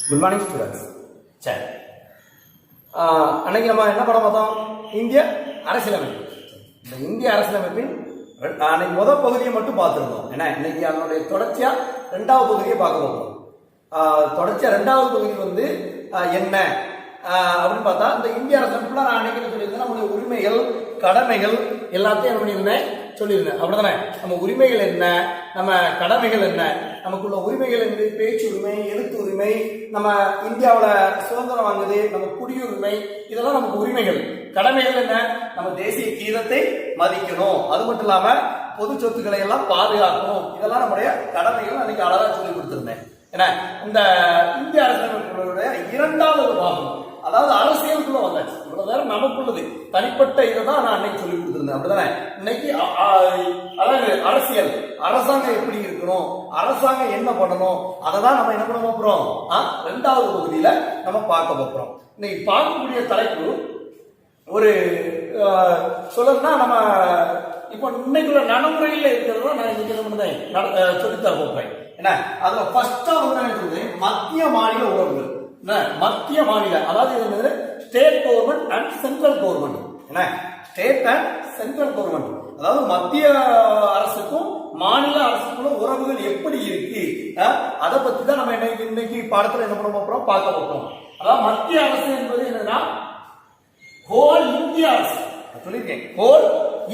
Good morning students. சரி, அன்னைக்கு நம்ம என்ன படம் பார்த்தோம்? இந்திய அரசியலமைப்பு. இந்த இந்திய அரசியலமைப்பின் அன்னைக்கு முதல் பகுதியை மட்டும் பார்த்துருந்தோம். ஏன்னா இன்னைக்கு அதனுடைய தொடர்ச்சியா ரெண்டாவது பகுதியை பார்க்க போகிறோம். தொடர்ச்சியா ரெண்டாவது பகுதி வந்து என்ன அப்படின்னு பார்த்தா, இந்த இந்திய அரசியலமைப்புல நான் அன்னைக்கு என்ன சொல்லியிருந்தேன், நம்மளுடைய உரிமைகள் கடமைகள் எல்லாத்தையும் என்ன பண்ணியிருந்தேன் சொல்லியிருந்தேன். அப்படிதானே? நம்ம உரிமைகள் என்ன, நம்ம கடமைகள் என்ன, நமக்குள்ள உரிமைகள் என்று பேச்சு உரிமை, எழுத்து உரிமை, நம்ம இந்தியாவில் சுதந்திரம் வாங்குது, நம்ம குடியுரிமை, இதெல்லாம் நமக்கு உரிமைகள். கடமைகள் என்ன? நம்ம தேசிய கீதத்தை மதிக்கணும், அது மட்டும் இல்லாம பொது சொத்துக்களை எல்லாம் பாதுகாக்கணும், இதெல்லாம் நம்முடைய கடமைகள் அன்னைக்கு அழகா சொல்லி கொடுத்திருந்தேன். ஏன்னா இந்த இந்திய அரசியலமைப்புடைய இரண்டாவது பாகம், அதாவது அரசியலுக்குள்ள வந்தாச்சு. இவ்வளவு நேரம் நமக்குள்ளது தனிப்பட்ட இதை தான் நான் அன்னைக்கு சொல்லி கொடுத்துருந்தேன். அப்படிதானே? இன்னைக்கு அதாவது அரசியல், அரசாங்கம் எப்படி இருக்கணும், அரசாங்கம் என்ன பண்ணணும், அதை தான் நம்ம என்ன பண்ண போறோம், ரெண்டாவது பகுதியில நம்ம பார்க்க போறோம். இன்னைக்கு பார்க்கக்கூடிய தலைப்பு ஒரு சொல்லணும்னா, நம்ம இப்போ இன்னைக்குள்ள நடைமுறையில் இருக்கிறதா நான் இன்னைக்கு என்ன பண்ணுறேன் சொல்லித்தர போறேன். என்ன அதுல ஃபர்ஸ்டா வந்து மத்திய மாநில உறவுகள். மத்திய மாநில, அதாவது state government and central government. என்ன ஸ்டேட் அண்ட் சென்ட்ரல் கவர்மெண்ட், அதாவது மத்திய அரசுக்கும் மாநில அரசுக்குள்ள உறவுகள் எப்படி இருக்கு, அதை பத்தி தான் நம்ம இன்னைக்கு பாடத்துல என்ன பண்ண போறோம், பார்க்க போறோம். அதாவது மத்திய அரசு என்பது என்னன்னா ஹோல் இந்திய அரசு. சொல்லியிருக்கேன், ஹோல்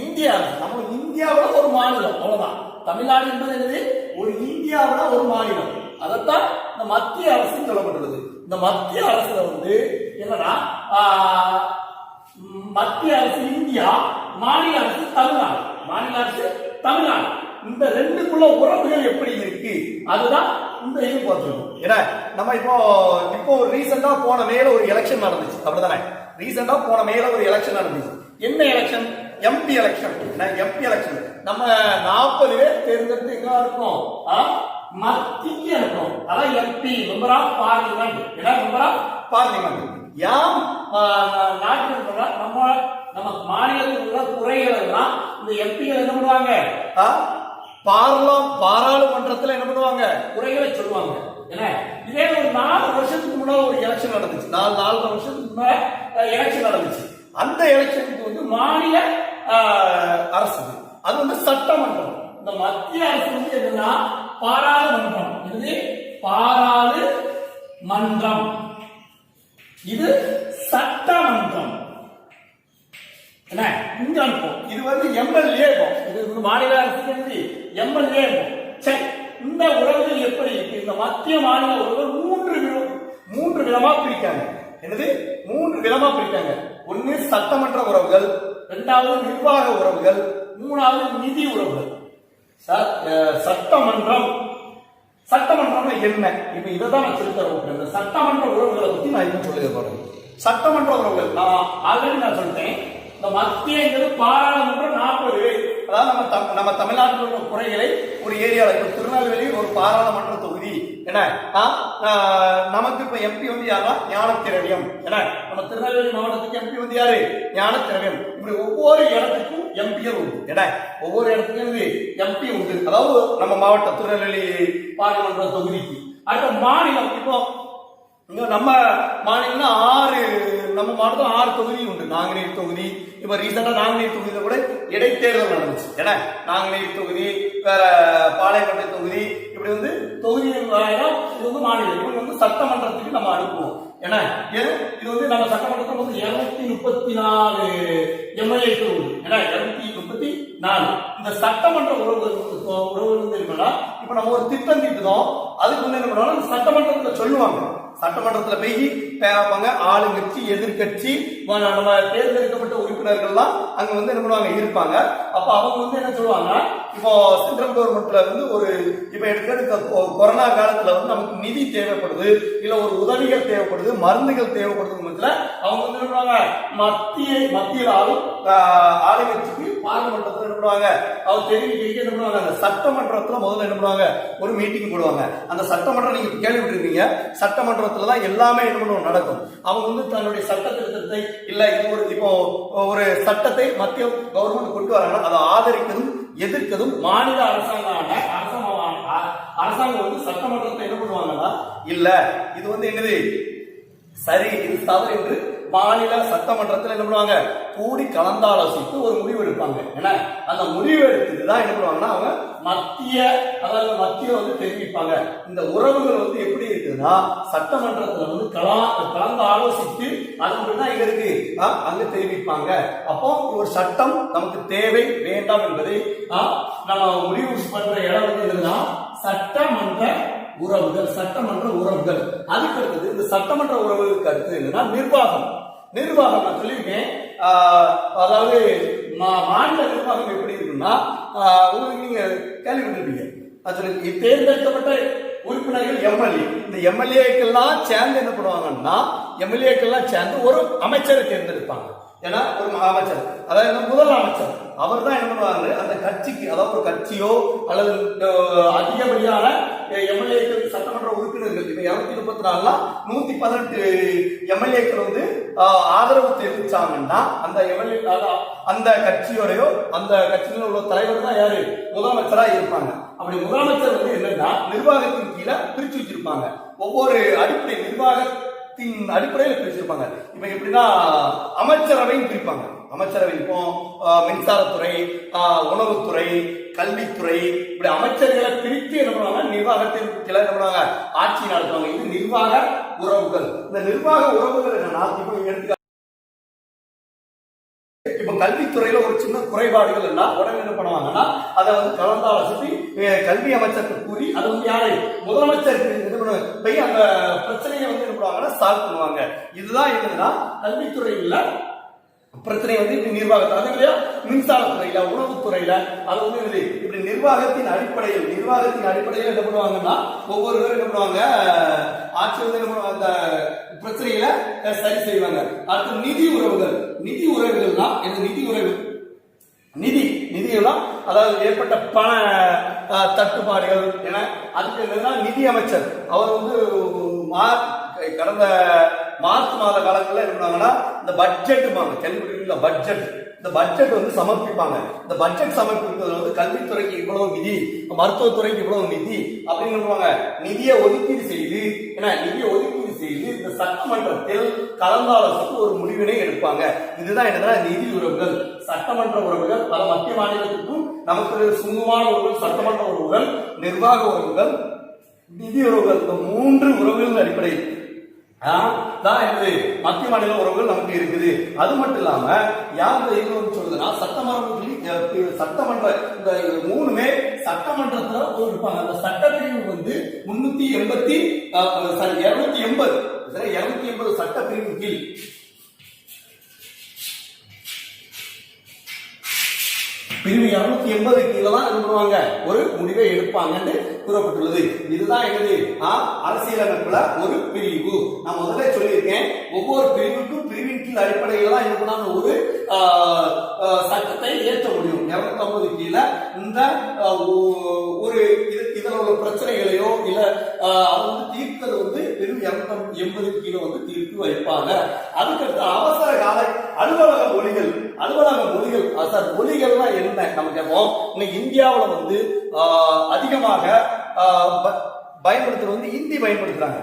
இந்திய அரசு. நம்ம இந்தியாவோட ஒரு மாநிலம், அவ்வளவுதான். தமிழ்நாடு என்பது என்னது, ஒரு இந்தியாவோட ஒரு மாநிலம். அதைத்தான் இந்த மத்திய அரசு சொல்லப்பட்டுள்ளது. இந்த மத்திய அரசுல வந்து என்னன்னா, மத்திய அரசு இந்தியா, மாநில அரசு தமிழ்நாடு. மாநில அரசு தமிழ்நாடு, இந்த ரெண்டுக்குள்ள உறவுகள் எப்படி இருக்கு, அதுதான் இந்த இது பார்த்துருக்கோம். ஏன்னா நம்ம இப்போ ரீசெண்டா போன மேல ஒரு எலெக்ஷன் நடந்துச்சு. அப்படிதானே? ரீசெண்டா போன மேல ஒரு எலெக்ஷன் நடந்துச்சு. என்ன election? MP election. MP election நம்ம 40 பேர் தேர்ந்தெடுத்து எங்க இருக்கணும், மத்திக்கு இருக்கணும். அதான் MP, member of parliament. Member of parliament. யாம் நாட்டில் நம்ம மாநிலத்தில் உள்ள துறைகள் எல்லாம் இந்த எம்பிகள் என்ன பண்ணுவாங்க, பாராளுமன்றத்தில் என்ன பண்ணுவாங்க, குறைகளை சொல்லுவாங்க. ஏன்னா இதே ஒரு 4 வருஷத்துக்கு முன்னாடி ஒரு எலெக்ஷன் நடந்துச்சு. 4 வருஷத்துக்கு முன்னாடி எலெக்ஷன் நடந்துச்சு. அந்த எலெக்ஷனுக்கு வந்து மாநில அரசு, அது வந்து சட்டமன்றம். இந்த மத்திய அரசு வந்து என்னன்னா பாராளுமன்றம். இது பாராளுமன்றம், இது சட்டமன்றம். என்ன இங்க அனுப்போம், இது வந்து எம்எல்ஏ. இது மாநில அரசு எம்எல்ஏ. சரி, இந்த உறவுகள் எப்படி இருக்கு? இந்த மத்திய மாநில உறவுகள் மூன்று விதமா பிரிக்காங்க. என்னது? 3 விதமா பிரிக்காங்க. ஒன்னு சட்டமன்ற உறவுகள், இரண்டாவது நிர்வாக உறவுகள், மூணாவது நிதி உறவுகள். சட்டமன்றம் என்ன? இப்ப இதைதான் நான் சொல்லி தரேன். இந்த சட்டமன்ற உறவுகளை பத்தி நான் இப்ப சொல்லுங்க பாருங்க. சட்டமன்ற உறவுகள் நான் ஆல்ரெடி நான் சொல்லிட்டேன். இந்த மத்திய பாராளுமன்றம் 40 பேர். அதாவது நம்ம தமிழ்நாட்டில் உள்ள குறைகளை ஒரு ஏரியாவில், இப்ப திருநெல்வேலி ஒரு பாராளுமன்ற தொகுதி. என்ன நமக்கு இப்ப எம்பி வந்து யாரா, ஞானத்திரவியம். ஏன்னா நம்ம திருநெல்வேலி மாவட்டத்துக்கு எம்பி வந்து யாரு, ஞானத்திரவியம். இப்படி ஒவ்வொரு இடத்துக்கும் எம்பிகள் உண்டு. ஏன்னா ஒவ்வொரு இடத்துக்கும் எம்பி உண்டு. அதாவது நம்ம மாவட்டம் திருநெல்வேலி பாராளுமன்ற தொகுதிக்கு. அடுத்த மாநிலம், இப்போ நம்ம மாநிலம்னா நம்ம மாவட்டத்தில் 6 தொகுதி உண்டு. நாங்குநேரி தொகுதி, இப்ப ரீசெண்டா நாங்குநேரி தொகுதியில கூட இடைத்தேர்தல் நடந்துச்சு. ஏன்னா நாங்குநேரி தொகுதி, வேற பாளையங்கோட்டை தொகுதி, இப்படி வந்து தொகுதி இது வந்து மாநிலம். இப்படி வந்து சட்டமன்றத்துக்கு நம்ம அனுப்புவோம். ஏன்னா இது வந்து நம்ம சட்டமன்றத்தில் வந்து 234 எம்எல்ஏக்கள் உண்டு. ஏன்னா 234. இந்த சட்டமன்ற உறவுகள் தெரியுமா? இப்ப நம்ம ஒரு திட்டம் தீட்டுதோம், அதுக்கு வந்து என்ன பண்ணுவாங்க, சட்டமன்றத்தில் சொல்லுவாங்க. சட்டமன்றத்தில் போய் பேப்பாங்க. ஆளுங்கட்சி, எதிர்கட்சி, நம்ம தேர்ந்தெடுக்கப்பட்ட உறுப்பினர்கள்லாம் அங்க வந்து என்ன பண்ணுவாங்க, இருப்பாங்க. அப்ப அவங்க வந்து என்ன சொல்லுவாங்க, இப்போ சென்ட்ரல் கவர்மெண்ட்ல வந்து ஒரு இப்ப எடுக்க கொரோனா காலத்துல வந்து நமக்கு நிதி தேவைப்படுது, இல்ல ஒரு உதவிகள் தேவைப்படுது, மருந்துகள் தேவைப்படுது. அவங்க வந்து என்ன பண்ணுவாங்க, மத்திய ஆளுங்கட்சிக்கு பார்லிமெண்டத்தில் என்ன பண்ணுவாங்க, அவர் தெரிவிக்க என்ன பண்ணுவாங்க, அந்த சட்டமன்றத்துல முதல்ல என்ன பண்ணுவாங்க, ஒரு மீட்டிங் போடுவாங்க. அந்த சட்டமன்றம் நீங்க கேள்விப்பட்டிருக்கீங்க, சட்டமன்றத்துல தான் எல்லாமே என்ன பண்ணுவோம் நடக்கும். அவங்க வந்து தன்னுடைய சட்ட திருத்தத்தை இல்ல இப்போ ஒரு சட்டத்தை மத்திய கவர்மெண்ட் கொண்டு வராங்க, அதை ஆதரிக்கிறதும் எதிர்க்கிறதும் மாநில அரசாங்கமான அரசாங்கம் வந்து சட்டமன்றத்தை என்ன பண்ணுவாங்கன்னா இல்ல இது வந்து என்னது சரி இது தவறு என்று மாநில சட்டமன்றத்தில் என்ன பண்ணுவாங்க கூடி கலந்தாலோசித்து ஒரு முடிவு எடுப்பாங்க. ஏன்னா அந்த முடிவு எடுத்துட்டு தான் என்ன பண்ணுவாங்கன்னா அவங்க மத்திய வந்து தெரிவிப்பாங்க. இந்த உறவுகள் வந்து எப்படி இருக்குதுன்னா சட்டமன்றத்தில் வந்து கலந்து ஆலோசித்து அது தான் இங்க இருக்கு அங்க தெரிவிப்பாங்க. அப்போ ஒரு சட்டம் நமக்கு தேவை வேண்டாம் என்பதை நம்ம முடிவு பண்ற இடம் வந்து என்னன்னா சட்டமன்ற உறவுகள். அதுக்கு அடுத்தது இந்த சட்டமன்ற உறவுகளுக்கு அடுத்து என்னன்னா நிர்வாகம் நான் சொல்லியிருக்கேன். அதாவது மாநில நிர்வாகம் எப்படி இருக்குன்னா உங்களுக்கு நீங்க கேள்விப்பட்டிருப்பீங்க. தேர்ந்தெடுக்கப்பட்ட உறுப்பினர்கள் எம்எல்ஏ. இந்த எம்எல்ஏக்கெல்லாம் சேர்ந்து என்ன பண்ணுவாங்கன்னா ஒரு அமைச்சரை தேர்ந்தெடுப்பாங்க. ஏன்னா ஒரு அமைச்சர் அதாவது முதல் அமைச்சர் அவர் தான் என்ன பண்ணுவாங்க அந்த கட்சிக்கு அதாவது ஒரு கட்சியோ அல்லது அதிகப்படியான எம்எல்ஏக்கள் சட்டமன்ற உறுப்பினர்கள் இப்ப 234 118 எம்எல்ஏக்கள் வந்து ஆதரவு தெரிவிச்சாங்கன்னா அந்த எம்எல்ஏ அந்த கட்சியோடையோ அந்த கட்சியில் உள்ள தலைவர் தான் யாரு முதலமைச்சரா இருப்பாங்க. அப்படி முதலமைச்சர் வந்து என்னன்னா நிர்வாகத்தின் கீழே பிரிச்சு வச்சிருப்பாங்க. ஒவ்வொரு அடிப்படை நிர்வாகத்தின் அடிப்படையில் பிரிச்சிருப்பாங்க. இப்ப எப்படின்னா அமைச்சரவையும் பிரிப்பாங்க. அமைச்சரவை இப்போ மின்சாரத்துறை, உணவுத்துறை, கல்வித்துறை இப்படி அமைச்சர்களை பிரித்து என்ன பண்ணுவாங்க நிர்வாகத்தின் கீழே என்ன பண்ணுவாங்க ஆட்சி நடத்துவாங்க. இது நிர்வாக உறவுகள். இந்த நிர்வாக உறவுகள் என்னன்னா இப்ப கல்வித்துறையில ஒரு சின்ன குறைபாடுகள் எல்லாம் உடனே என்ன பண்ணுவாங்கன்னா அதை வந்து கலந்தாலோசி கல்வி அமைச்சருக்கு கூறி அது வந்து யாரை முதலமைச்சருக்கு போய் அந்த பிரச்சனையை வந்து என்ன பண்ணுவாங்கன்னா சால்வ் பண்ணுவாங்க. இதுதான் என்னதுன்னா கல்வித்துறையில பிரச்சனை வந்து இப்படி நிர்வாகத்தில் அது இல்லையா மின்சாரத்துறையில உணவுத்துறையில அது வந்து இப்படி நிர்வாகத்தின் அடிப்படையில் என்ன பண்ணுவாங்கன்னா ஒவ்வொருவரும் என்ன பண்ணுவாங்க ஆட்சி வந்து என்ன பண்ணுவாங்க அந்த பிரச்சனையில சரி செய்வாங்க. அடுத்து நிதி உறவுகள்னா நிதியெல்லாம் அதாவது ஏற்பட்ட பண தட்டுப்பாடுகள் என அதுக்கு என்னன்னா நிதி அமைச்சர் அவர் வந்து கடந்த மார்ச் மாத காலங்களில் என்ன பண்ணாங்கன்னா இந்த பட்ஜெட் இந்த பட்ஜெட் வந்து சமர்ப்பிப்பாங்க. இந்த பட்ஜெட் சமர்ப்பிப்பதில் வந்து கல்வித்துறைக்கு இவ்வளவு நிதி, மருத்துவத்துறைக்கு இவ்வளவு நிதி அப்படின்னு சொல்லுவாங்க. நிதியை ஒதுக்கீடு செய்து இந்த சட்டமன்றத்தில் கலந்தாலோசித்து ஒரு முடிவினை எடுப்பாங்க. இதுதான் என்னன்னா நிதி உறவுகள். சட்டமன்ற உறவுகள் பல மத்திய மாநிலத்துக்கும் நமக்கு சுமூகமான உறவுகள் சட்டமன்ற உறவுகள், நிர்வாக உறவுகள், நிதி உறவுகள். இந்த 3 உறவுகளின் அடிப்படையில் தான் மத்திய மாநில உறவுகள் நமக்கு இருக்குது. அது மட்டும் இல்லாம யார் சொல்றதுன்னா சட்டமன்ற இந்த 3மே சட்டமன்றத்துல இருப்பாங்க. அந்த சட்டப்பிரிவு வந்து 280 சட்டப்பிரிவு கீழ் பிரிவு 280 கீழே தான் என்ன பண்ணுவாங்க ஒரு முடிவை எடுப்பாங்கன்னு கூறப்பட்டுள்ளது. இதுதான் என்னது அரசியலமைப்புல ஒரு பிரிவு. நான் முதல்ல சொல்லியிருக்கேன் ஒவ்வொரு பிரிவுக்கும் பிரிவின் கீழ் அடிப்படையில் தான் என்ன பண்ணாங்க ஒரு சட்டத்தை ஏற்ற முடியும். 250 கீழே இந்த ஒரு இதுல உள்ள பிரச்சனைகளையோ இல்ல அதை வந்து தீர்க்கிறது வந்து பிரிவு 280 கீழே வந்து தீர்ப்பு வைப்பாங்க. அதுக்கடுத்து அவசர கால அலுவலக மொழிகள் சார் மொழிகள்லாம் என்ன நம்ம கேட்போம். இன்னைக்கு இந்தியாவில் வந்து அதிகமாக பயன்படுத்துறது வந்து ஹிந்தி பயன்படுத்துறாங்க.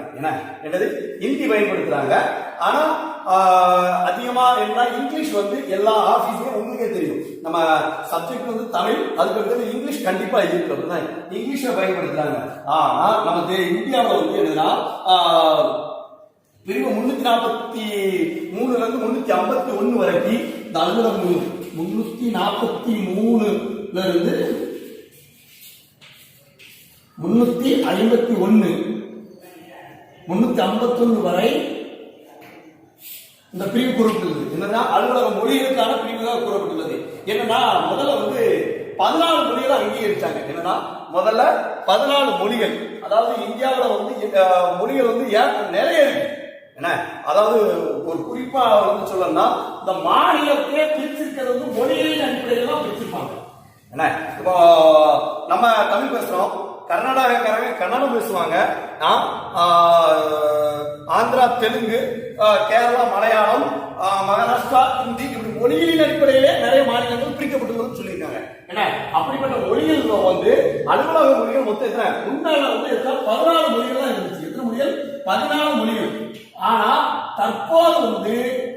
என்னது ஹிந்தி பயன்படுத்துறாங்க. ஆனா அதிகமா என்ன இங்கிலீஷ் வந்து எல்லா ஆபீஸ்லயும் உங்களுக்கே தெரியும். நம்ம சப்ஜெக்ட் வந்து தமிழ், அதுக்கு இங்கிலீஷ் கண்டிப்பா இருக்கிறது இங்கிலீஷை பயன்படுத்துறாங்க. ஆனா நம்ம இந்தியாவில் வந்து என்னன்னா பிரிவு 343 இருந்து 351 வரைக்கும் இந்த அலுவலகம் 343 இருந்து 351 வரை இந்த பிரிவு கூறப்பட்டுள்ளது. என்னன்னா அலுவலக மொழிகளுக்கான பிரிவுகளாக கூறப்பட்டுள்ளது. என்னன்னா முதல்ல வந்து 14 மொழிகளை அங்கீகரிச்சாங்க. என்னன்னா முதல்ல 14 மொழிகள், அதாவது இந்தியாவில் வந்து மொழிகள் வந்து நிறைய இருக்கு. அதாவது ஒரு குறிப்பா வந்து சொல்லணும்னா இந்த மாநிலத்தையே பிரிச்சிருக்கிறது வந்து மொழிகளின் அடிப்படையில் தான் பிரிச்சிருப்பாங்க. இப்போ நம்ம தமிழ் பேசுறோம், கர்நாடகாக்காரங்க கன்னடம் பேசுவாங்க, ஆந்திரா தெலுங்கு, கேரளா மலையாளம், மகாராஷ்டிரா ஹிந்தி, இப்படி மொழிகளின் அடிப்படையிலே நிறைய மாநிலங்கள் பிரிக்கப்பட்டுள்ளதுன்னு சொல்லியிருக்காங்க. அப்படிப்பட்ட மொழிகள் வந்து அலுவலக மொழிகள் மொத்தம் எத்தனை? முன்னால வந்து எத்தனை? 14 மொழிகள் தான் இருந்துச்சு. எத்தனை மொழிகள்? 14 மொழிகள். ஆனா தற்போது வந்து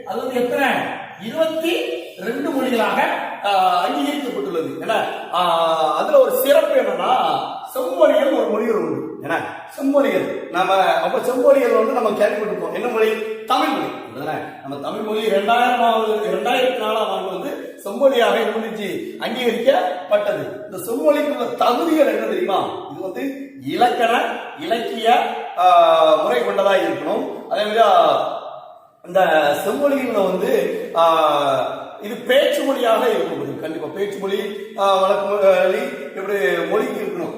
அது வந்து எத்தனை? 22 மொழிகளாக அங்கீகரிக்கப்பட்டுள்ளது. ஏன்னா அதுல ஒரு சிறப்பு என்னன்னா செம்மொழிகள் ஒரு மொழிகள் உண்டு. ஏன்னா செம்மொழிகள் நம்ம அப்ப செம்மொழிகள் வந்து நம்ம கேள்விப்பட்டிருப்போம். என்ன மொழி? தமிழ் மொழி. நம்ம தமிழ் மொழி 2004ஆம் ஆண்டு வந்து செம்மொழியாக இருந்துச்சு, அங்கீகரிக்கப்பட்டது. இந்த செம்மொழிக்குள்ள தகுதிகள் என்ன தெரியுமா? இது வந்து இலக்கண இலக்கிய முறை கொண்டதா இருக்கணும். அதே மாதிரி இந்த செம்மொழிகள வந்து இது பேச்சு மொழியாக இருக்கணும். கண்டிப்பா பேச்சு மொழி, வழக்கு மொழி, இப்படி மொழிக்கு இருக்கணும்.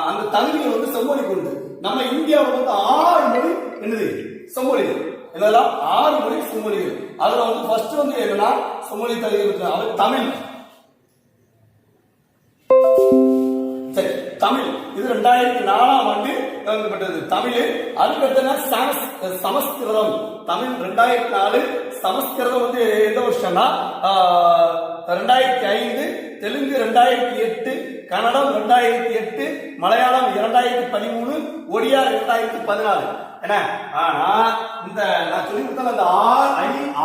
அந்த தகுதிகள் வந்து செம்மொழிக்கு உண்டு. நம்ம இந்தியாவில் வந்து 6 மொழி என்னது செம்மொழிகள். என்னெல்லாம் 6 மொழி செம்மொழிகள். அதுல வந்து ஃபர்ஸ்ட் வந்து என்னன்னா செம்மொழி தகுதி அவர் தமிழ். சரி, தமிழ் இது 2004ஆம் ஆண்டு வழங்கப்பட்டது தமிழ். அதுக்கடுத்து சமஸ்கிருதம். தமிழ் 2004, சமஸ்கிருதம் வந்து எந்த வருஷம்னா 2005, தெலுங்கு 2008, கன்னடம் 2008, மலையாளம் 2013, ஒடியா 2014. என்ன ஆனா இந்த நான் சொல்லி கொடுத்த அந்த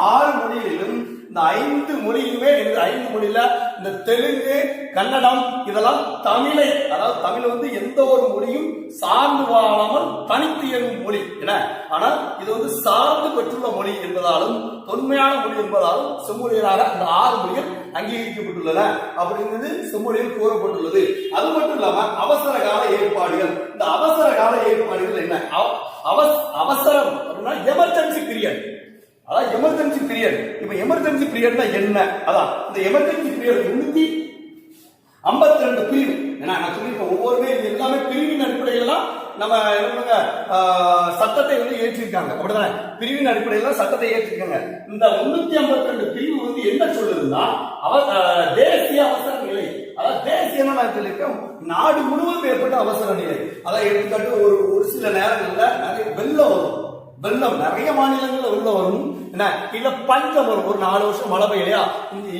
6 மொழிகளிலும் இந்த 5 மொழியுமே 5 மொழியில இந்த தெலுங்கு, கன்னடம் இதெல்லாம் தமிழை, அதாவது தமிழ் வந்து எந்த ஒரு மொழியும் சார்ந்து வாழாமல் தனித்து இயங்கும் மொழி. என்ன ஆனா இது வந்து சார்ந்து பெற்றுள்ள மொழி என்பதாலும் தொன்மையான மொழி என்பதாலும் செம்மொழிகளாக இந்த 6 மொழிகள் அங்கீகரிக்கப்பட்டுள்ளன அப்படிங்கிறது செம்மொழியில் கூறப்பட்டுள்ளது. அது மட்டும் இல்லாம அவசர கால ஏற்பாடுகள். இந்த அவசர கால ஏற்பாடுகள் என்ன? அவசரம் அப்படின்னா எமர்ஜென்சி பீரியட். அதான் எமர்ஜென்சி பீரியட். இப்ப எமர்ஜென்சி பீரியட்னா என்ன? அதான் இந்த எமர்ஜென்சி பீரியட் 352 பிரிவு. நான் சொல்லியிருக்கேன், ஒவ்வொருமே இது எல்லாமே பிரிவின் அடிப்படையில தான் நம்ம சட்டத்தை வந்து ஏற்றிருக்காங்க. அப்படிதானே? பிரிவின் அடிப்படையில சட்டத்தை ஏற்றிருக்காங்க. இந்த 352 பிரிவு வந்து என்ன சொல்லுதுன்னா தேசிய அவசர நிலை. அதாவது தேசியம் நான் சொல்லியிருக்கேன், நாடு முழுவதும் ஏற்பட்ட அவசர நிலை. அதான் எடுத்துக்காட்டு ஒரு சில நேரங்கள்ல நிறைய வெள்ளம் வரும். வெள்ளம் நிறைய மாநிலங்கள்ல வெள்ளம் வரும். என்ன இல்ல பஞ்சம் வரும். ஒரு 4 வருஷம் மழை பெய்யலையா,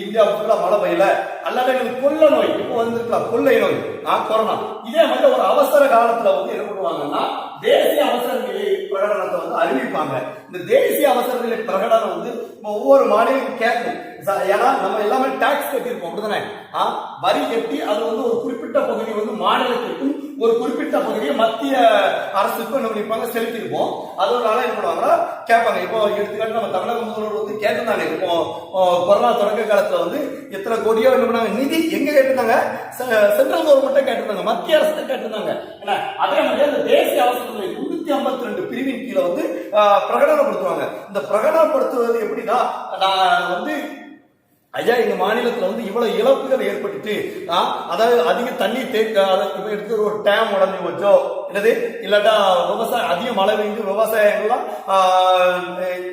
இந்தியா ஃபுல்லா மழை பெய்யல. அல்லது எங்களுக்கு கொள்ள நோய் இப்போ வந்துருக்கலாம், கொள்ளை நோய், கொரோனா. இதே மாதிரி ஒரு அவசர காலத்துல வந்து என்ன பண்ணுவாங்கன்னா தேசிய அவசர நிலை பிரகடனத்தை வந்து அறிவிப்பாங்க. இந்த தேசிய அவசர நிலை பிரகடனம் வந்து ஒவ்வொரு மாநிலம் கேட்கும். ஏன்னா நம்ம எல்லாமே டாக்ஸ் கட்டியிருப்போம். அப்படிதானே? வரி கட்டி அது வந்து ஒரு குறிப்பிட்ட பகுதி வந்து மாநிலத்திற்கும் ஒரு குறிப்பிட்ட பகுதியை மத்திய அரசுக்கும் என்ன பண்ணிருப்பாங்க, செலுத்திருப்போம். அதனால என்ன பண்ணுவாங்கன்னா கேட்பாங்க. இப்போ எடுத்துக்காட்டு நம்ம தமிழக முதல்வர் வந்து கேட்டிருந்தாங்க. இப்போ கொரோனா தொடக்க காலத்துல வந்து எத்தனை கோடியோ என்ன பண்ணாங்க நிதி எங்க கேட்டிருந்தாங்க? சென்ட்ரல் கவர்மெண்ட் கேட்டிருந்தாங்க, மத்திய அரசு கேட்டிருந்தாங்க. அதே மாதிரி அந்த தேசிய அவசர நிலை 352 பிரிவின் கீழே வந்து பிரகடனப்படுத்துவாங்க. இந்த பிரகடனப்படுத்துவது எப்படின்னா வந்து ஐயா எங்க மாநிலத்துல வந்து இவ்வளவு இழப்புகள் ஏற்பட்டுட்டு, அதாவது அதிக தண்ணி எடுத்து ஒரு டேம் உடஞ்சி வச்சோ என்னது இல்லாட்டா விவசாயம் அதிக மழை பெய்ஞ்சு விவசாயங்கள்லாம்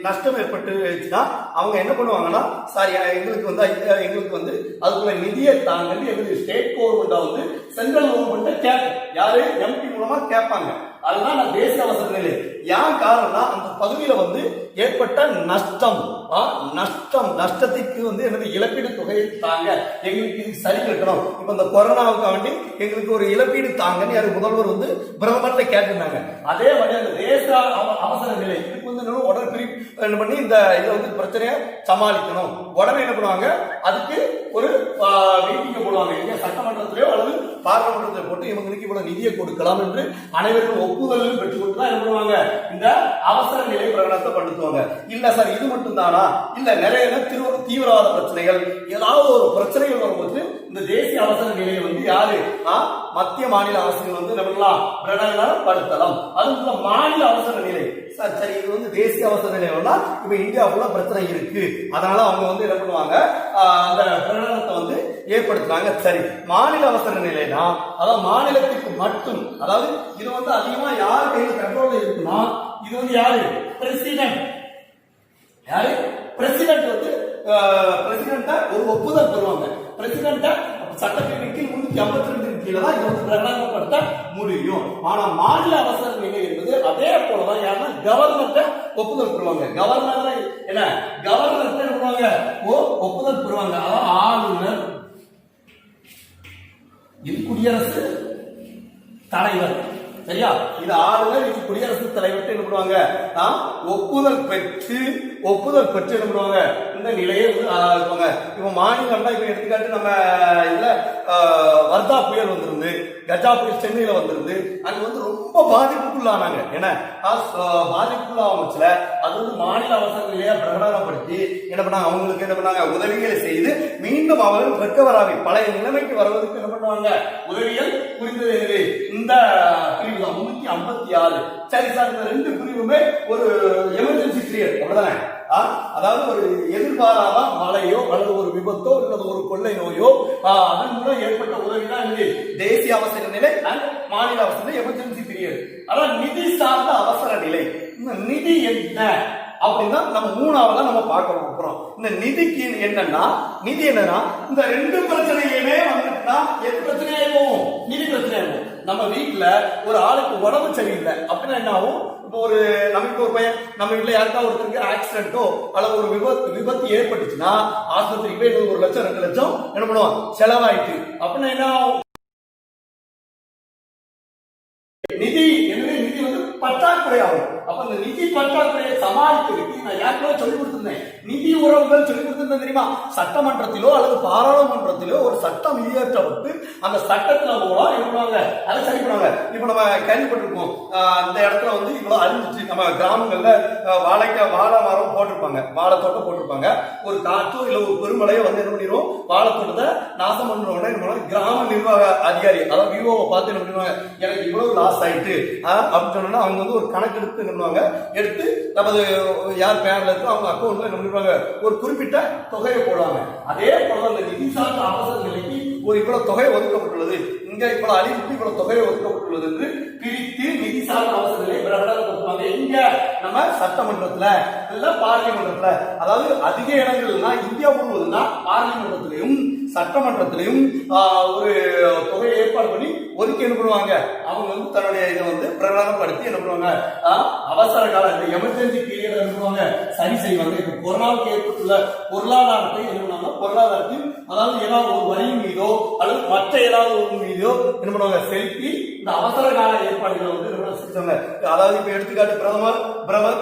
நஷ்டம் ஏற்பட்டுச்சுன்னா அவங்க என்ன பண்ணுவாங்கன்னா, சாரி எங்களுக்கு வந்து அதுக்குள்ள நிதியை தாங்கன்னு எங்களுக்கு ஸ்டேட் கவர்மெண்டா வந்து சென்ட்ரல் கவர்மெண்ட்டை கேட்கும். யாரு? எம்பி மூலமா கேட்பாங்க. அதுதான் நான் தேசிய அவசர நிலை. ஏன் காரணம்னா அந்த பகுதியில வந்து ஏற்பட்ட நஷ்டத்துக்கு வந்து எனது இழப்பீடு தொகையை தாங்க, எங்களுக்கு இது சரி கட்டணும். இப்ப இந்த கொரோனாவுக்கு வேண்டி எங்களுக்கு ஒரு இழப்பீடு தாங்கன்னு யாரு முதல்வர் வந்து பிரதமர்கிட்ட கேட்டிருந்தாங்க. அதே மாதிரி அந்த தேசிய அவசர நிலை இதுக்கு வந்து உடனே என்ன பண்ணி இந்த இதை வந்து பிரச்சனையை சமாளிக்கணும். உடனே என்ன பண்ணுவாங்க, அதுக்கு ஒரு மீட்டிங் போடுவாங்க. எங்க சட்டமன்றத்திலேயோ அல்லது பார்லிமெண்டத்திலே போட்டு இவங்களுக்கு இவ்வளவு நிதியை கொடுக்கலாம் என்று அனைவரும் ஒப்புதல் பெற்றுக் கொண்டு தான் என்ன பண்ணுவாங்க, இந்த அவசர நிலை பிரகடனத்தை படுத்துவாங்க. இல்ல சார் இது மட்டும் தானா? இல்ல நிறைய தீவிரவாத பிரச்சனைகள் ஏதாவது ஒரு பிரச்சனைகள் வரும்போது இந்த தேசிய அவசர நிலையை வந்து யாரு மத்திய மாநில அரசுகள் வந்து என்ன பண்ணலாம், பிரகடனப்படுத்தலாம். அதுக்குள்ள மாநில அவசர நிலை சார் சரி இது வந்து தேசிய அவசர நிலைனா இப்ப இந்தியாவுக்குள்ள பிரச்சனை இருக்கு, அதனால அவங்க வந்து என்ன பண்ணுவாங்க அந்த பிரகடனத்தை வந்து ஏற்படுத்துறாங்க. சரி மாநில அவசர நிலைனா அதாவது மாநிலத்துக்கு மட்டும், அதாவது இது வந்து அதிகமா யார் கையில் கண்ட்ரோல்ல இருக்குன்னா இது வந்து யாரு? பிரசிடென்ட். யாரு? பிரசிடென்ட் வந்து பிரசிடென்ட்டா ஒரு ஒப்புதல் பெறுவாங்க. பிரசிடென்ட்டா சட்டப்பிரிவின் கீழ் 352 கீழே தான் இது வந்து பிரகடனப்படுத்த முடியும். ஆனா மாநில அவசர நிலை என்பது அதே போலதான் யாருன்னா கவர்னர்ட்ட ஒப்புதல் பெறுவாங்க. கவர்னர் என்ன? கவர்னர்ட்ட பண்ணுவாங்க ஒப்புதல் பெறுவாங்க. அதாவது ஆளுநர், இது குடியரசு தலைவர். சரியா? இது ஆளுநர், இது குடியரசுத் தலைவர் என்ன பண்ணுவாங்க, ஒப்புதல் பெற்று என்ன பண்ணுவாங்க, இந்த நிலையை இருப்பாங்க. இப்ப மாநிலம்னா இப்ப எடுத்துக்காட்டு நம்ம இதுல வர்தா புயல் வந்திருந்து, கஜா புயல் சென்னையில வந்திருந்து, அங்க வந்து ரொம்ப பாதிப்புக்குள்ளானாங்க. ஏன்னா பாதிப்புக்குள்ளாமச்சுல அது வந்து மாநில அவசர நிலையா பிரகடனப்படுத்தி என்ன பண்ணாங்க, அவங்களுக்கு என்ன பண்ணாங்க, உதவிகளை செய்து மீண்டும் அவர்கள் ரெக்கவர் ஆகி பழைய நிலைமைக்கு வருவதற்கு என்ன பண்ணுவாங்க, உதவிகள் புரிந்தது. இந்த பிரிவு தான் 356. சரி சார், இந்த ரெண்டு பிரிவுமே ஒரு எமர்ஜென்சி பீரியட் அப்படிதானே. அதாவது ஒரு எதிர்பாராத மழையோ அல்லது ஒரு விபத்தோ அல்லது ஒரு கொள்ளை நோயோ அதன் மூலம் ஏற்பட்ட உதவி தான் தேசிய அவசர நிலை அண்ட் மாநில அவசர நிலை, எமர்ஜென்சி பீரியட். அதான் நிதி சார்ந்த அவசர நிலை. இந்த நிதி என்ன அப்படின்னா நம்ம மூணாவதா நம்ம பார்க்கணும். அப்புறம் இந்த நிதிக்கு என்னன்னா, நிதி என்னன்னா இந்த ரெண்டு பிரச்சனையுமே வந்துட்டுனா எது பிரச்சனையாகும், நிதி பிரச்சனையாகும். நம்ம வீட்டுல ஒரு ஆளுக்கு உடம்பு சரியில்லை அப்படின்னா என்ன ஆகும், இப்போ ஒரு நமக்கு ஒரு பையன் நம்ம வீட்டுல யாருக்கா ஒருத்தருக்கு ஆக்சிடென்ட்டோ அல்லது ஒரு விபத்து ஏற்பட்டுச்சுன்னா ஆஸ்பத்திரிக்கு போய் 1 லட்சம் 2 லட்சம் என்ன பண்ணுவோம், செலவாயிட்டு. அப்படின்னா என்ன ஆகும், நிதி வந்து பற்றாக்குறை ஆகும். அப்ப இந்த நிதி பற்றாக்குறையை சமாளிக்கிறதுக்கு நான் யாருக்கோ சொல்லிக் கொடுத்திருந்தேன், நிதி உறவுகள் சொல்லிக் கொடுத்திருந்தேன் தெரியுமா. சட்டமன்றத்திலோ அல்லது பாராளுமன்றத்திலோ ஒரு சட்டம் இயற்றப்பட்டு அந்த சட்டத்துல மூலம் என்ன பண்ணுவாங்க, அதை சரி பண்ணுவாங்க. இப்ப நம்ம கேள்விப்பட்டிருக்கோம், இந்த இடத்துல வந்து இவ்வளவு அழிஞ்சிச்சு. நம்ம கிராமங்கள்ல வாழை மரம் போட்டிருப்பாங்க, வாழை தோட்டம் போட்டிருப்பாங்க. ஒரு காற்றோ இல்ல ஒரு பெருமழையோ வந்து என்ன பண்ணிடுவோம், வாழை தோட்டத்தை நாசம் பண்ணுறோம்னா கிராம நிர்வாக அதிகாரி அதாவது விஓவை பார்த்து என்ன பண்ணுவாங்க, எனக்கு இவ்வளவு லாஸ் ஆயிட்டு அப்படின்னு சொன்னா அவங்க வந்து ஒரு கணக்கு எடுத்து என்ன பண்ணுவாங்க, எடுத்து நமது யார் பேர்ல இருக்கோ அவங்க அக்கௌண்ட்ல என்ன பண்ணுவாங்க, ஒரு குறிப்பிட்ட தொகையை போடுவாங்க. அதே போல அந்த நிதி சார்ந்த அவசர நிலைக்கு ஒரு இவ்வளவு தொகை ஒதுக்கப்பட்டுள்ளது, இங்க இவ்வளவு அழிவுக்கு இவ்வளவு தொகை ஒதுக்கப்பட்டுள்ளது என்று பிரித்து நிதி சார்ந்த அவசர நிலை பிரகடனப்படுத்துவாங்க. இங்க நம்ம சட்டமன்றத்துல இல்ல பார்லிமெண்டத்துல, அதாவது அதிக இடங்கள்னா இந்தியா முழுவதும் பார்லிமெண்டத்திலையும் சட்டமன்றத்திலையும் ஒரு தொகையை ஏற்பாடு பண்ணி ஒதுக்கி என்ன பண்ணுவாங்க, அவங்க வந்து தன்னுடைய இதை வந்து பிரகடனப்படுத்தி என்ன பண்ணுவாங்க, அவசர கால எமர்ஜென்சி பீரியட் என்ன பண்ணுவாங்க, சரி செய்வாங்க. இப்ப கொரோனாவுக்கு ஏற்பட்டுள்ள பொருளாதாரத்தை என்ன பண்ணுவாங்க, பொருளாதாரத்தில் அதாவது ஏதாவது ஒரு வரியின் மீதோ அல்லது மற்ற ஏதாவது ஒரு மீதோ என்ன பண்ணுவாங்க செலுத்தி இந்த அவசர கால ஏற்பாடுகளை வந்து செஞ்சாங்க. அதாவது இப்ப எடுத்துக்காட்டு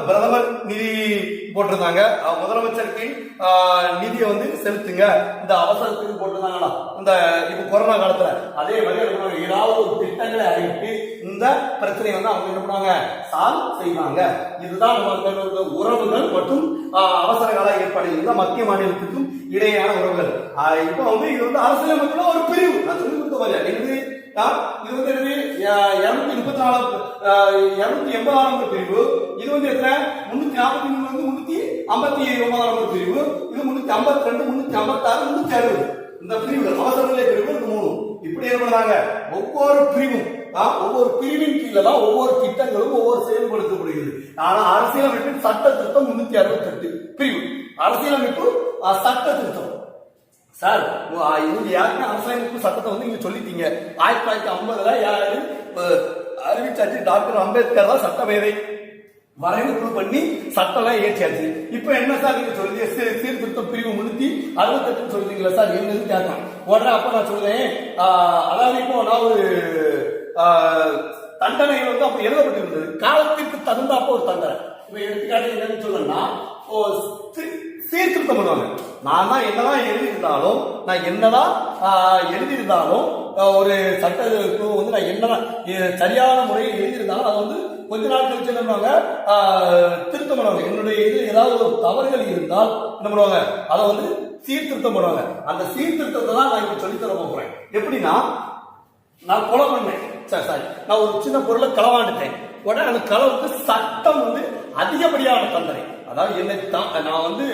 பிரதமர் நிதி போட்டிருந்தாங்க, முதலமைச்சருக்கு நிதியை வந்து செலுத்துங்க இந்த அவசரத்துக்கு போட்டிருந்தாங்களா இந்த இப்ப கொரோனா காலத்துல. அதே மாதிரி ஏதாவது ஒரு திட்டங்களை அறிவித்து இந்த பிரச்சனையை வந்து அவங்க என்ன பண்ணுவாங்க, சால்வ் செய்வாங்க. இதுதான் நம்ம உறவுகள் மற்றும் அவசர கால ஏற்பாடுகள் தான் மத்திய மாநிலத்துக்கும் இடையேயான உறவுகள். இப்ப வந்து இது வந்து அரசியலமைப்புல ஒரு பிரிவு நான் சொல்லி கொடுத்த மாதிரி இது வந்து 234 பிரிவு. இது வந்து எத்தனை 343 வந்து 359 பிரிவு. இது 352 356 360 இந்த பிரிவுகள் அவசர நிலை பிரிவு 3. இப்படி என்ன பண்ணாங்க, ஒவ்வொரு பிரிவும் ஒவ்வொரு பிரிவின் கீழே தான் ஒவ்வொரு திட்டங்களும் ஒவ்வொரு செயல்படுத்தப்படுகிறது. ஆனா அரசியலமைப்பின் சட்ட திருத்தம் 368 பிரிவு. அரசியலமைப்பு சட்ட திருத்தம் சார் இவங்க யாருக்குமே அரசியலமைப்பு சட்டத்தை வந்து நீங்க சொல்லிட்டீங்க. 1950 யாரு அறிவிச்சாச்சு, டாக்டர் அம்பேத்கர் தான் சட்டமேதை வரைவு குழு பண்ணி சட்டம் ஏற்றியாச்சு. இப்ப என்ன சார் நீங்க சொல்லுங்க, சீர்திருத்தம் பிரிவு 368 சொல்றீங்களா சார், என்னன்னு கேட்கலாம். உடனே அப்ப நான் சொல்றேன், அதாவது இப்போ நான் ஒரு தண்டனைகள் வந்து அப்ப எழுதப்பட்டிருந்தது, காலத்திற்கு தகுந்தாப்ப ஒரு தண்டனை. இப்ப எடுத்துக்காட்டு என்னன்னு சொல்லணும்னா சீர்திருத்தம் பண்ணுவாங்க. நான் தான் என்னதான் எழுதியிருந்தாலும் ஒரு சட்டத்துக்கு வந்து நான் என்னதான் சரியான முறையில் எழுதியிருந்தாலும் அதை வந்து கொஞ்ச நாள் கழிச்சு என்ன பண்ணுவாங்க, திருத்தம் பண்ணுவாங்க. என்னுடைய இது ஏதாவது ஒரு தவறுகள் இருந்தால் என்ன பண்ணுவாங்க, அதை வந்து சீர்திருத்தம் பண்ணுவாங்க. அந்த சீர்திருத்தத்தை தான் நான் இப்ப சொல்லித்தர போறேன். எப்படின்னா, நான் கொலை பண்ணேன் சாரி, நான் ஒரு சின்ன பொருளை களவாண்டுட்டேன். உடனே அந்த களவுக்கு சட்டம் வந்து அதிகப்படியான தண்டனை, அதாவது என்னை நான் வந்து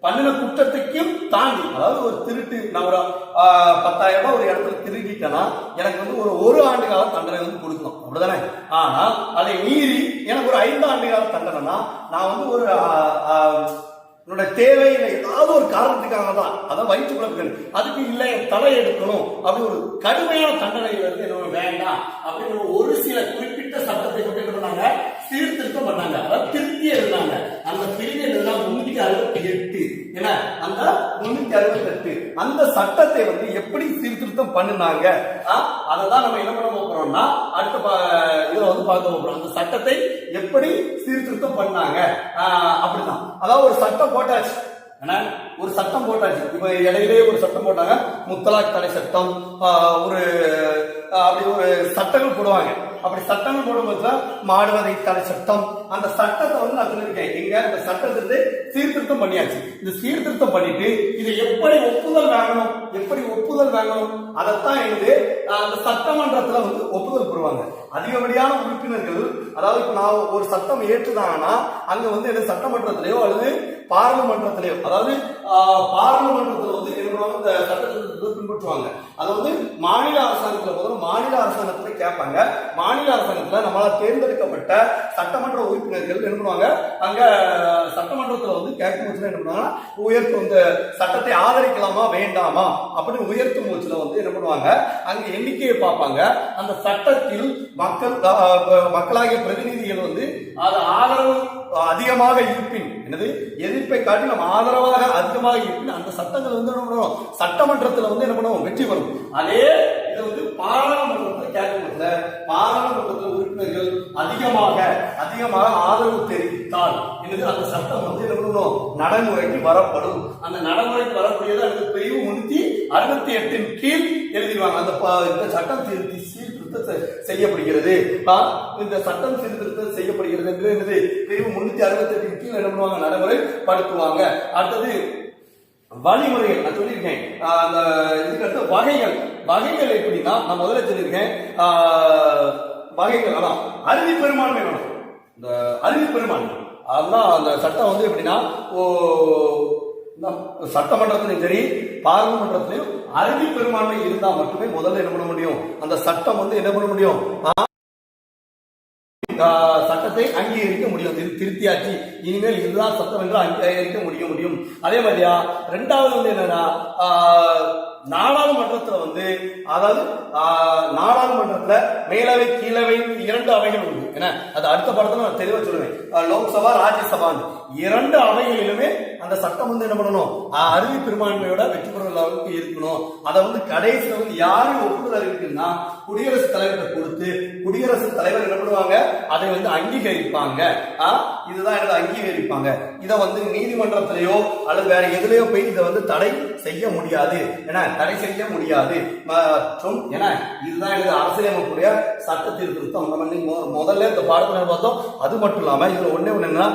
பண்ணின குற்றத்தையும் தாண்டி, அதாவது ஒரு திருட்டு நான் ஒரு 10,000 ரூபாய் ஒரு இடத்துல திருடிட்டேன்னா எனக்கு வந்து ஒரு ஆண்டு கால தண்டனை வந்து கொடுக்கணும், அப்படிதானே. ஆனா அதை மீறி எனக்கு ஒரு 5 ஆண்டு கால தண்டனைனா நான் வந்து ஒரு என்னோட தேவையில்லை ஏதாவது ஒரு காரணத்துக்காக தான், அதான் வயிற்று குழப்பங்கள் அதுக்கு இல்லை தடை எடுக்கணும் அப்படி ஒரு கடுமையான தண்டனை வந்து என்ன வேண்டாம் அப்படின்னு ஒரு சில குறிப்பிட்ட சட்டத்தை கொண்டு என்ன பண்ணாங்க சீர்திருத்தம் பண்ணாங்க, அதாவது திருத்தி எழுதினாங்க. அந்த பிரிவு என்னன்னா 368. ஏன்னா அந்த 368 அந்த சட்டத்தை வந்து எப்படி சீர்திருத்தம் பண்ணினாங்க, அததான் நம்ம என்ன பண்ண போறோம்னா அடுத்த இதுல வந்து பார்க்க போறோம். அந்த சட்டத்தை எப்படி சீர்திருத்தம் பண்ணாங்க அப்படிதான். அதாவது ஒரு சட்டம் போட்டாச்சு, ஒரு சட்டம் போட்டாச்சு. இப்ப இடையிலேயே ஒரு சட்டம் போட்டாங்க, முத்தலாக் தடை சட்டம், ஒரு அப்படி ஒரு சட்டங்கள் போடுவாங்க. அப்படி சட்டங்கள் போடும்போது மாடுவதை தடை சட்டம், அந்த சட்டத்தை வந்து நான் சொல்லியிருக்கேன். எங்க இந்த சட்டத்தை சீர்திருத்தம் பண்ணியாச்சு. இந்த சீர்திருத்தம் பண்ணிட்டு இதை எப்படி ஒப்புதல் வாங்கணும், எப்படி ஒப்புதல் வாங்கணும் அதைத்தான் எழுது அந்த சட்டமன்றத்துல வந்து ஒப்புதல் பெறுவாங்க. அதிகப்படியான உறுப்பினர்கள், அதாவது இப்ப நான் ஒரு சட்டம் ஏற்றுதாங்கன்னா அங்க வந்து என்ன சட்டமன்றத்திலேயோ அல்லது பாராளுமன்றத்திலேயோ, அதாவது பாராளுமன்றத்தில் வந்து என்ன பண்ணுவாங்க, இந்த சட்டத்தை பின்பற்றுவாங்க. அதை வந்து மாநில அரசாங்கத்துல முதல்ல மாநில அரசாங்கத்துல கேட்பாங்க. மாநில அரசாங்கத்துல நம்மளால தேர்ந்தெடுக்கப்பட்ட சட்டமன்ற உறுப்பினர்கள் என்ன பண்ணுவாங்க, அங்க சட்டமன்றத்துல வந்து கேட்கும் போச்சுல என்ன பண்ணுவாங்கன்னா உயர்த்தும், இந்த சட்டத்தை ஆதரிக்கலாமா வேண்டாமா அப்படின்னு உயர்த்தும் போச்சுல வந்து என்ன பண்ணுவாங்க, அங்க எண்ணிக்கையை பார்ப்பாங்க. அந்த சட்டத்தில் மக்களாகிய பிரதிநிதிகள் வந்து அது ஆதரவு அதிகமாக இருப்பின், என்னது எதிர்ப்பை காட்டி நம்ம ஆதரவாக அதிகமாக இருப்பின் அந்த சட்டங்கள் வந்து என்ன பண்ணுவோம், சட்டமன்றத்தில் வந்து என்ன பண்ணுவோம், வெற்றி பெறும். அதே இது வந்து பாராளுமன்றத்தில் கேட்கப்பட்ட பாராளுமன்றத்தில் உறுப்பினர்கள் அதிகமாக ஆதரவு தெரிவித்தால் என்னது அந்த சட்டம் வந்து என்ன பண்ணணும், நடைமுறைக்கு வரப்படும். அந்த நடைமுறைக்கு வரக்கூடியது அந்த பிரிவு 368 கீழ் எழுதிடுவாங்க. அந்த சட்டம் செய்யப்படுகிறது, இந்த சட்டம் சீர்திருத்தம் செய்யப்படுகிறது என்று என்னது பிரிவு 368 கீழ் என்ன பண்ணுவாங்க, நடைமுறைப்படுத்துவாங்க. அடுத்தது வழிமுறைகள் நான் சொல்லியிருக்கேன். அந்த இதுக்கு வகைகள் எப்படின்னா நான் முதல்ல சொல்லியிருக்கேன், வகைகள் அதான் அறுதி பெரும்பான்மை வேணும். இந்த அறுதி பெரும்பான்மை அதெல்லாம் அந்த சட்டம் வந்து எப்படின்னா, சட்டமன்றத்திலும் சரி பாராளுமன்றத்திலையும் அறுதி பெரும்பான்மை இருந்தா மட்டுமே முதல்ல என்ன பண்ண முடியும், அந்த சட்டம் வந்து என்ன பண்ண முடியும், சட்டத்தை அங்கீகரிக்க முடியும். திருத்தியாச்சு, இனிமேல் இதுதான் சட்டம் என்று அங்கீகரிக்க முடியும். அதே மாதிரியா ரெண்டாவது வந்து என்னன்னா, நாடாளுமன்றத்துல வந்து, அதாவது நாடாளுமன்றத்துல மேலவை கீழவை 2 அவைகள் உண்டு. ஏன்னா அது அடுத்த படத்துல நான் தெளிவா சொல்லுவேன். லோக்சபா ராஜ்யசபா 2 அவைகளிலுமே அந்த சட்டம் வந்து என்ன பண்ணணும், அறுதி பெரும்பான்மையோட வெற்றி பெற அளவுக்கு இருக்கணும். அதை வந்து கடைசியில் வந்து யாரு ஒப்புதல் அறிவிக்குன்னா குடியரசுத் தலைவர்கிட்ட கொடுத்து குடியரசுத் தலைவர் என்ன பண்ணுவாங்க, அதை வந்து அங்கீகரிப்பாங்க. இதுதான் எனது அங்கீகரிப்பாங்க. இதை வந்து நீதிமன்றத்திலேயோ அல்லது வேற எதுலயோ போய் இதை வந்து தடை செய்ய முடியாது. தடை செய்ய முடியாது. ஏன்னா இதுதான் எனது அரசியலமைப்புடைய சட்ட திருத்தம். நம்ம முதல்ல இந்த பாடத்துல பார்த்தோம். அது மட்டும் இல்லாம இதுல ஒண்ணே என்னன்னா,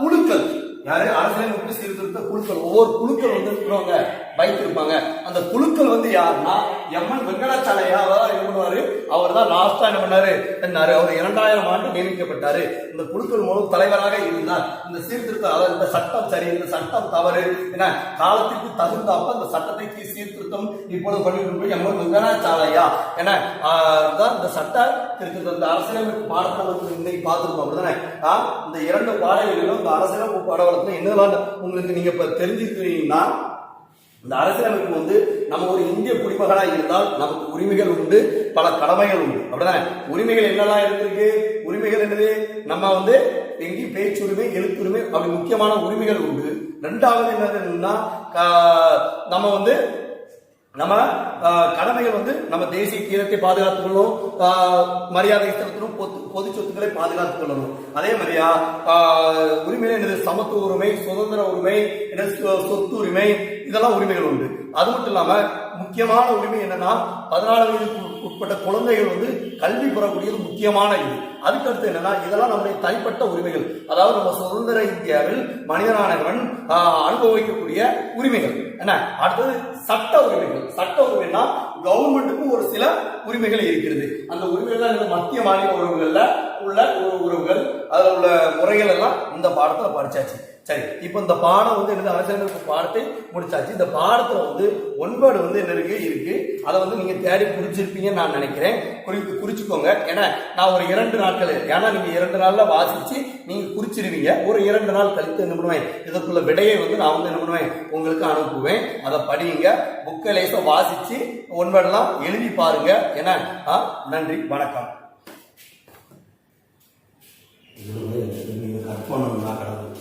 குழுக்கள், யாரு அரசியலமைப்பு சீர்திருத்த குழுக்கள், ஒவ்வொரு குழுக்கள் வந்து இருக்கிறவங்க வைத்திருப்பாங்க. அந்த குழுக்கள் வந்து யாருன்னா எம்என் வெங்கடாச்சலையா என்ன பண்ணுவாரு, அவர் தான் லாஸ்டா என்ன பண்ணாரு, அவர் 2000 ஆண்டு நியமிக்கப்பட்டாரு. இந்த குழுக்கள் மூலம் தலைவராக இருந்தார். இந்த சீர்திருத்தம், அதாவது இந்த சட்டம் சரி, இந்த சட்டம் தவறு, ஏன்னா காலத்திற்கு தகுந்தாப்ப இந்த சட்டத்தை சீர்திருத்தம் இப்பொழுது பண்ணிட்டு எம்என் வெங்கடாச்சலையா ஏன்னா இந்த சட்ட திருத்தம், இந்த அரசியலமைப்பு பாடத்தை வந்து இன்னைக்கு பார்த்துருக்கோம். அப்படிதானே இந்த 2 பாடங்களிலும் இந்த அரசியலமைப்பு பாடவளத்துல என்னெல்லாம் உங்களுக்கு நீங்க இப்ப தெரிஞ்சுக்கிறீங்கன்னா, இந்த அரசியலமைப்பு வந்து நம்ம ஒரு இந்திய குடிமகனா இருந்தால் நமக்கு உரிமைகள் உண்டு, பல கடமைகள் உண்டு. அப்படிதானே உரிமைகள் என்னெல்லாம் இருக்கு, உரிமைகள் என்னது, நம்ம வந்து எங்கேயும் பேச்சுரிமை, எழுத்துரிமை, அப்படி முக்கியமான உரிமைகள் உண்டு. 2வது என்னதுன்னா, நம்ம வந்து நம்ம கடமைகள் வந்து நம்ம தேசிய கீழத்தை பாதுகாத்துக் கொள்ளணும், மரியாதை செலுத்தணும், பொது சொத்துக்களை பாதுகாத்துக் கொள்ளணும். அதே மாதிரியா உரிமை என்னது, சமத்துவ உரிமை, சுதந்திர உரிமை, சொத்து உரிமை, இதெல்லாம் உரிமைகள் உண்டு. அது மட்டும் இல்லாம முக்கியமான உரிமை என்னன்னா, 14 வயதுக்கு உட்பட்ட குழந்தைகள் வந்து கல்வி பெறக்கூடியது முக்கியமான இது. அதுக்கு அடுத்து என்னன்னா, இதெல்லாம் நம்முடைய தனிப்பட்ட உரிமைகள். அதாவது நம்ம சுதந்திர இந்தியாவில் மனிதனானவன் அனுபவிக்கக்கூடிய உரிமைகள். என்ன அடுத்தது சட்ட உரிமைகள். சட்ட உரிமைனா கவர்மெண்ட்டுக்கும் ஒரு சில உரிமைகள் இருக்கிறது. அந்த உரிமைகள் மத்திய மாநில உறவுகள்ல உள்ள உறவுகள், அதுல உள்ள முறைகள் எல்லாம் இந்த பாடத்துல படிச்சாச்சு. சரி, இப்ப இந்த பாடம் வந்து என்னது, அரசியலமைப்பு பாடத்தை முடிச்சாச்சு. இந்த பாடத்துல வந்து ஒன்பது வந்து என்ன இருக்கு, அதை வந்து நீங்க தேடி குறிச்சிருப்பீங்கன்னு நான் நினைக்கிறேன். குறிச்சுக்கோங்க. ஏன்னா நான் ஒரு 2 நாட்கள், ஏன்னா நீங்க 2 நாள்ல வாசிச்சு நீங்க குறிச்சிருவீங்க. ஒரு 2 நாள் கழித்து என்ன பண்ணுவேன், இதற்குள்ள விடையை வந்து நான் வந்து என்ன பண்ணுவேன், உங்களுக்கு அனுப்புவேன். அதை படிங்க, புக்கை லேசா வாசிச்சு ஒன்பதெல்லாம் எழுதி பாருங்க. ஏன்னா நன்றி, வணக்கம். இது கற்பனை தான் கடவுள்.